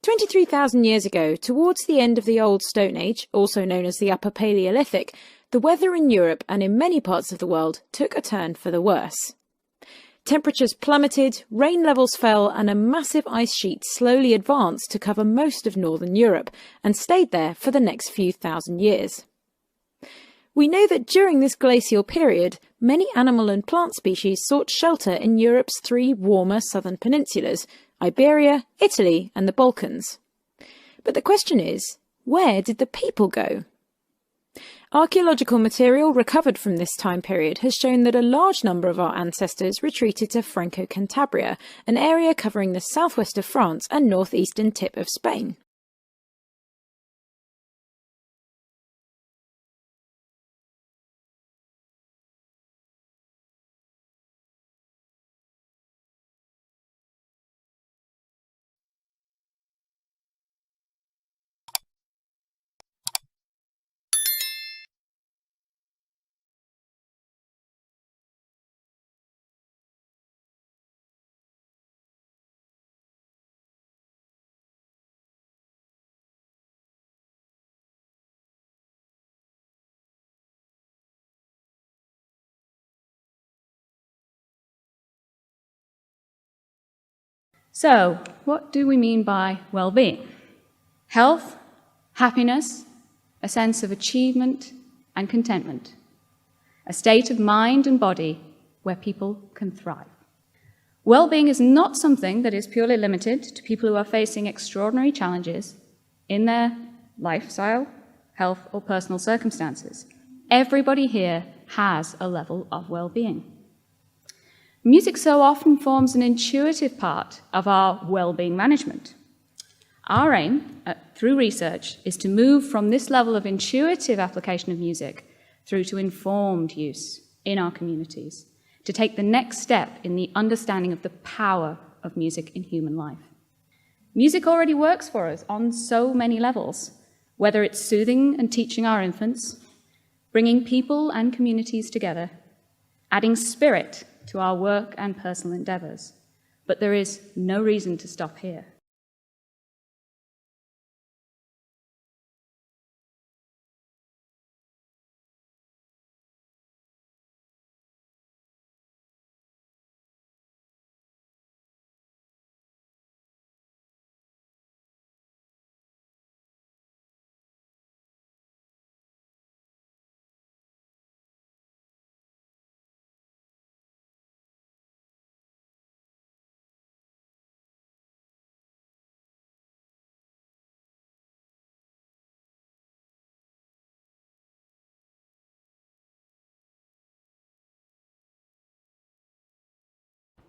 23,000 years ago, towards the end of the Old Stone Age, also known as the Upper Paleolithic, the weather in Europe and in many parts of the world took a turn for the worse. Temperatures plummeted, rain levels fell, and a massive ice sheet slowly advanced to cover most of northern Europe and stayed there for the next few thousand years. We know that during this glacial period, many animal and plant species sought shelter in Europe's three warmer southern peninsulas, Iberia, Italy, and the Balkans. But the question is, where did the people go? Archaeological material recovered from this time period has shown that a large number of our ancestors retreated to Franco-Cantabria, an area covering the southwest of France and northeastern tip of Spain. So, what do we mean by well-being? Health, happiness, a sense of achievement and contentment, a state of mind and body where people can thrive. Well-being is not something that is purely limited to people who are facing extraordinary challenges in their lifestyle, health, or personal circumstances. Everybody here has a level of well-being. Music so often forms an intuitive part of our well-being management. Our aim, through research, is to move from this level of intuitive application of music through to informed use in our communities, to take the next step in the understanding of the power of music in human life. Music already works for us on so many levels, whether it's soothing and teaching our infants, bringing people and communities together, adding spirit to our work and personal endeavours. But there is no reason to stop here.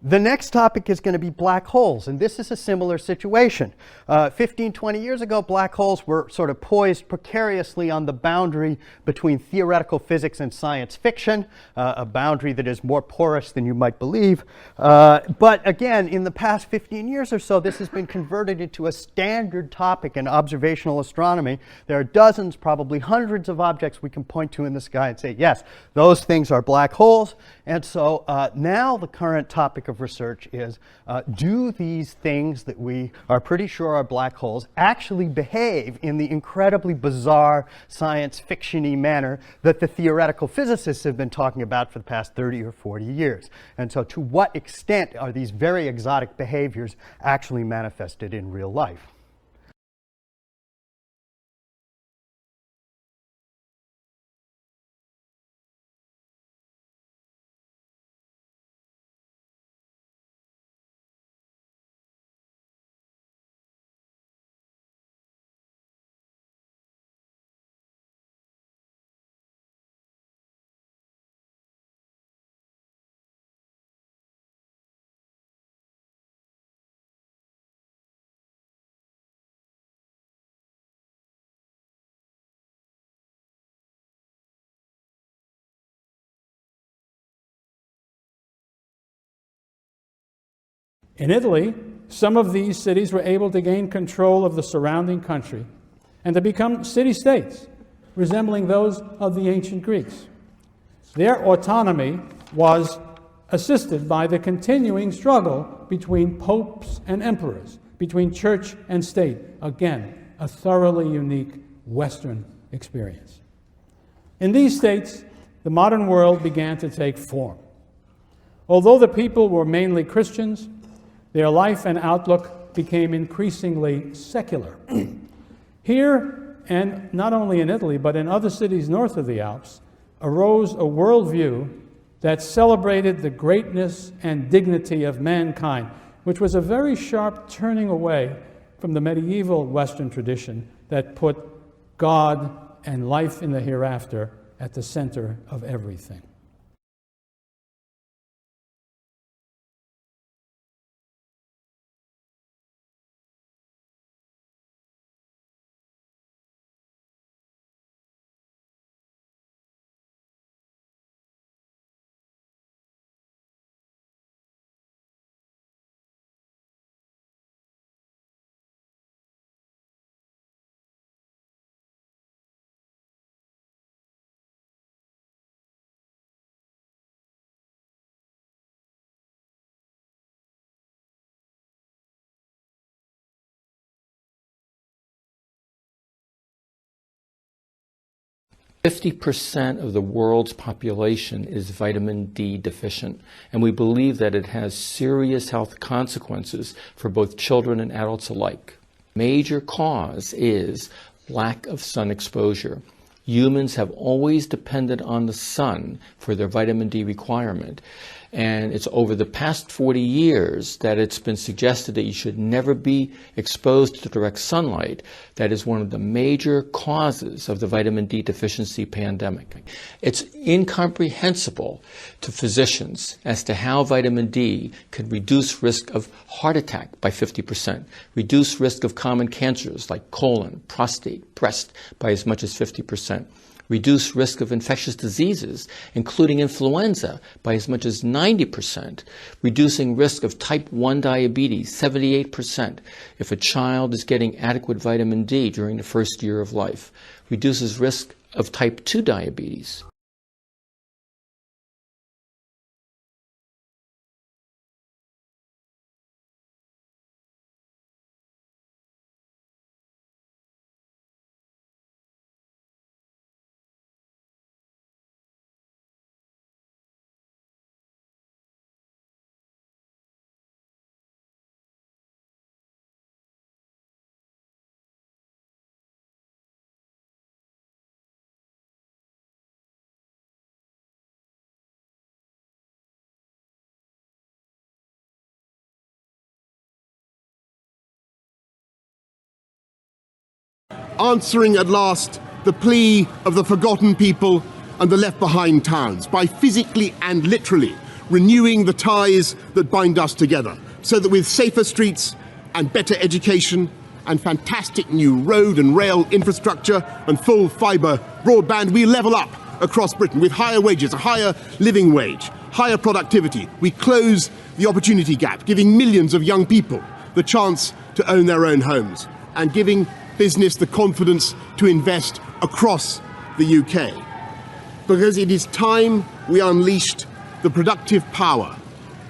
The next topic is going to be black holes, and this is a similar situation. 15, 20 years ago, black holes were sort of poised precariously on the boundary between theoretical physics and science fiction, a boundary that is more porous than you might believe. But again, in the past 15 years or so, this has been converted into a standard topic in observational astronomy. There are dozens, probably hundreds of objects we can point to in the sky and say, yes, those things are black holes. And so now the current topic of research is, do these things that we are pretty sure are black holes actually behave in the incredibly bizarre science fiction-y manner that the theoretical physicists have been talking about for the past 30 or 40 years? And so to what extent are these very exotic behaviors actually manifested in real life? In Italy, some of these cities were able to gain control of the surrounding country and to become city-states, resembling those of the ancient Greeks. Their autonomy was assisted by the continuing struggle between popes and emperors between church and state. Again, a thoroughly unique Western experience. In these states, the modern world began to take form. Although the people were mainly Christians, their life and outlook became increasingly secular. Here, and not only in Italy, but in other cities north of the Alps, arose a worldview that celebrated the greatness and dignity of mankind, which was a very sharp turning away from the medieval Western tradition that put God and life in the hereafter at the center of everything. %50 of the world's population is vitamin D deficient, and we believe that it has serious health consequences for both children and adults alike. Major cause is lack of sun exposure. Humans have always depended on the sun for their vitamin D requirement. And it's over the past 40 years that it's been suggested that you should never be exposed to direct sunlight. That is one of the major causes of the vitamin D deficiency pandemic. It's incomprehensible to physicians as to how vitamin D could reduce risk of heart attack by 50%, reduce risk of common cancers like colon, prostate, breast by as much as 50%. Reduce risk of infectious diseases, including influenza, by as much as 90%, reducing risk of type 1 diabetes, 78%, if a child is getting adequate vitamin D during the first year of life, reduces risk of type 2 diabetes. Answering at last the plea of the forgotten people and the left behind towns by physically and literally renewing the ties that bind us together, so that with safer streets and better education and fantastic new road and rail infrastructure and full fibre broadband, we level up across Britain with higher wages, a higher living wage, higher productivity. We close the opportunity gap, giving millions of young people the chance to own their own homes and giving business the confidence to invest across the UK. Because it is time we unleashed the productive power,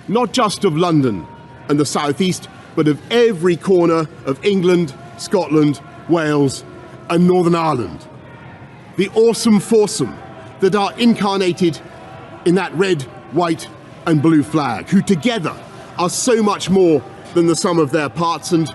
not just of London and the South East, but of every corner of England, Scotland, Wales and Northern Ireland. The awesome foursome that are incarnated in that red, white and blue flag, who together are so much more than the sum of their parts. And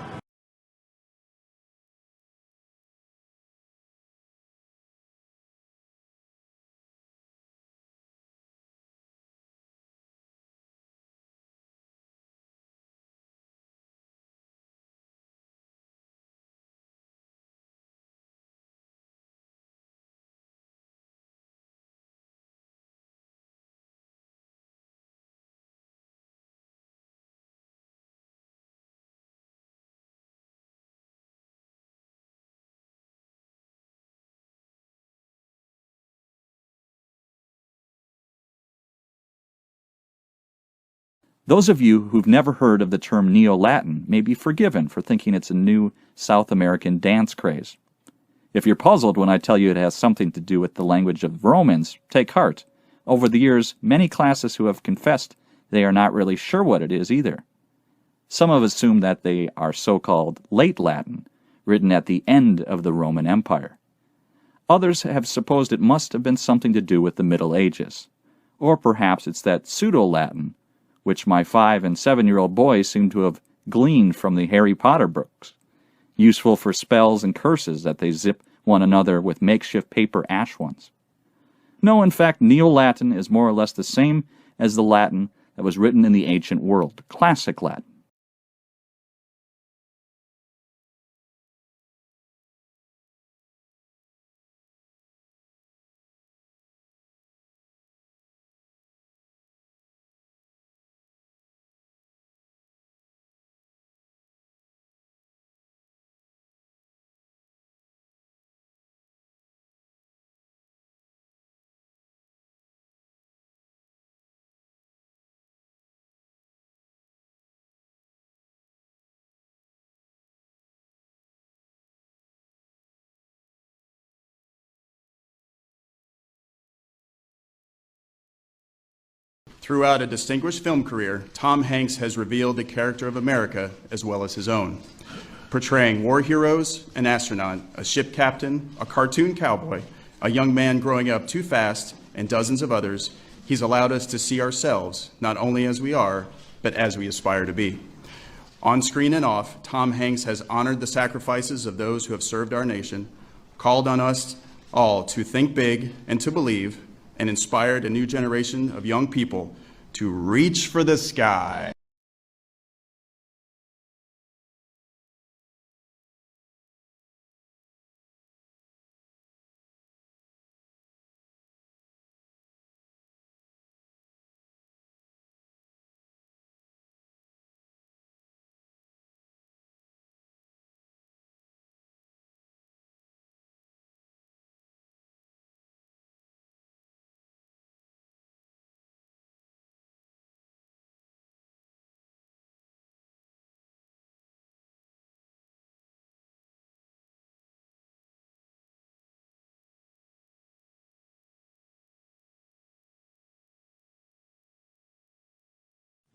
Those of you who've never heard of the term Neo-Latin may be forgiven for thinking it's a new South American dance craze. If you're puzzled when I tell you it has something to do with the language of Romans, take heart. Over the years, many classes who have confessed they are not really sure what it is either. Some have assumed that they are so-called late Latin, written at the end of the Roman Empire. Others have supposed it must have been something to do with the Middle Ages. Or perhaps it's that pseudo-Latin, which my 5- and 7-year-old boys seem to have gleaned from the Harry Potter books, useful for spells and curses that they zip one another with makeshift paper ash ones. No, in fact, Neo-Latin is more or less the same as the Latin that was written in the ancient world, Classic Latin. Throughout a distinguished film career, Tom Hanks has revealed the character of America as well as his own, portraying war heroes, an astronaut, a ship captain, a cartoon cowboy, a young man growing up too fast, and dozens of others. He's allowed us to see ourselves not only as we are, but as we aspire to be. On screen and off, Tom Hanks has honored the sacrifices of those who have served our nation, called on us all to think big and to believe, and inspired a new generation of young people to reach for the sky.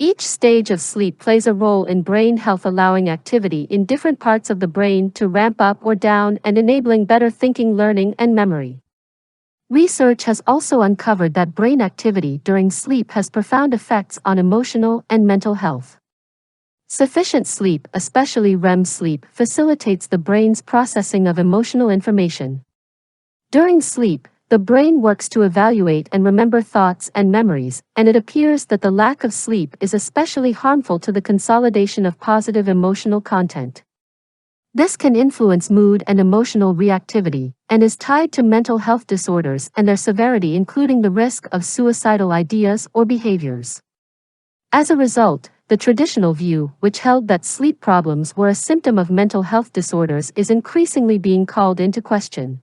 Each stage of sleep plays a role in brain health, allowing activity in different parts of the brain to ramp up or down and enabling better thinking, learning, and memory. Research has also uncovered that brain activity during sleep has profound effects on emotional and mental health. Sufficient sleep, especially REM sleep, facilitates the brain's processing of emotional information. During sleep, the brain works to evaluate and remember thoughts and memories, and it appears that the lack of sleep is especially harmful to the consolidation of positive emotional content. This can influence mood and emotional reactivity, and is tied to mental health disorders and their severity, including the risk of suicidal ideas or behaviors. As a result, the traditional view, which held that sleep problems were a symptom of mental health disorders, is increasingly being called into question.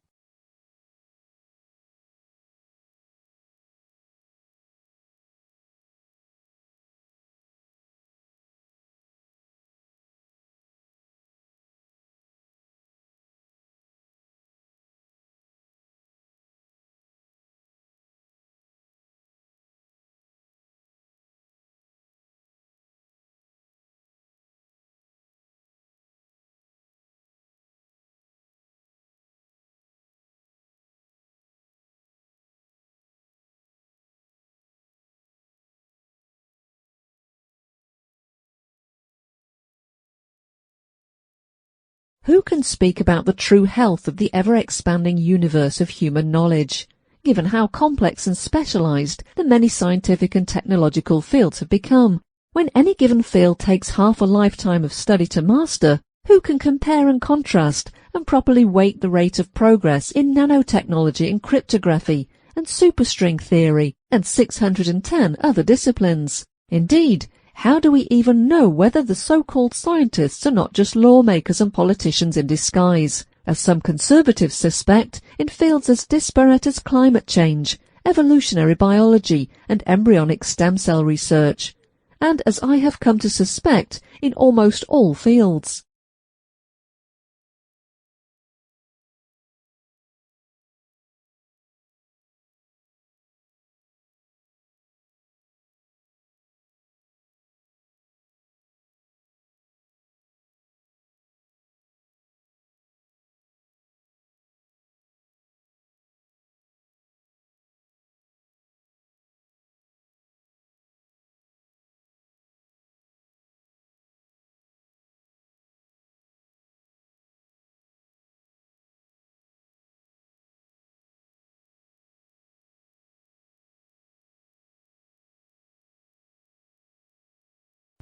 Who can speak about the true health of the ever-expanding universe of human knowledge, given how complex and specialized the many scientific and technological fields have become? When any given field takes half a lifetime of study to master, who can compare and contrast and properly weight the rate of progress in nanotechnology and cryptography and superstring theory and 610 other disciplines? Indeed, how do we even know whether the so-called scientists are not just lawmakers and politicians in disguise, as some conservatives suspect, in fields as disparate as climate change, evolutionary biology, and embryonic stem cell research, and as I have come to suspect, in almost all fields?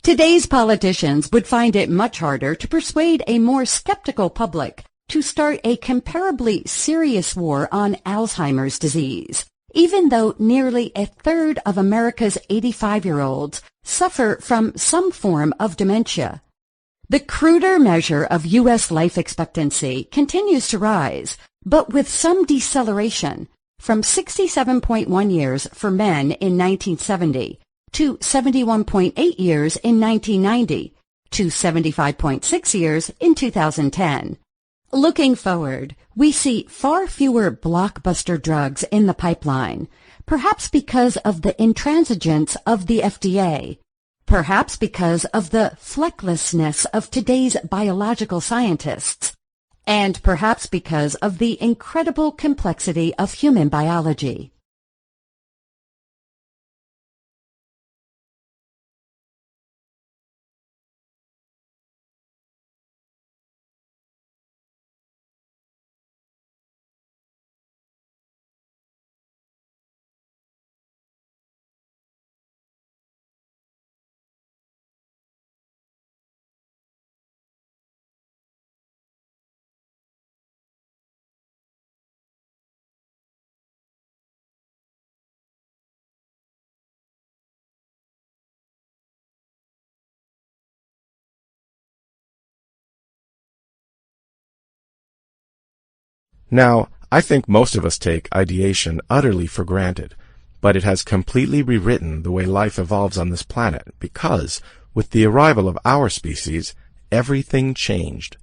Today's politicians would find it much harder to persuade a more skeptical public to start a comparably serious war on Alzheimer's disease, even though nearly a third of America's 85-year-olds suffer from some form of dementia. The cruder measure of U.S. life expectancy continues to rise, but with some deceleration, from 67.1 years for men in 1970 to 71.8 years in 1990 to 75.6 years in 2010. Looking forward, we see far fewer blockbuster drugs in the pipeline, perhaps because of the intransigence of the FDA, perhaps because of the flecklessness of today's biological scientists, and perhaps because of the incredible complexity of human biology. Now, I think most of us take ideation utterly for granted, but it has completely rewritten the way life evolves on this planet because, with the arrival of our species, everything changed.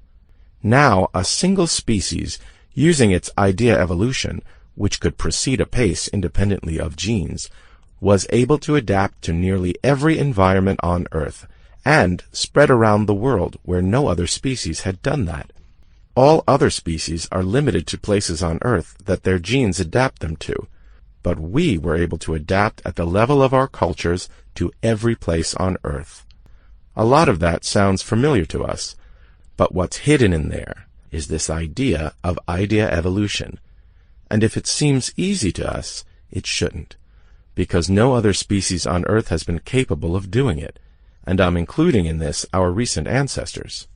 Now, a single species, using its idea evolution, which could proceed apace independently of genes, was able to adapt to nearly every environment on Earth, and spread around the world where no other species had done that. All other species are limited to places on Earth that their genes adapt them to, but we were able to adapt at the level of our cultures to every place on Earth. A lot of that sounds familiar to us, but what's hidden in there is this idea of idea evolution, and if it seems easy to us, it shouldn't, because no other species on Earth has been capable of doing it, and I'm including in this our recent ancestors.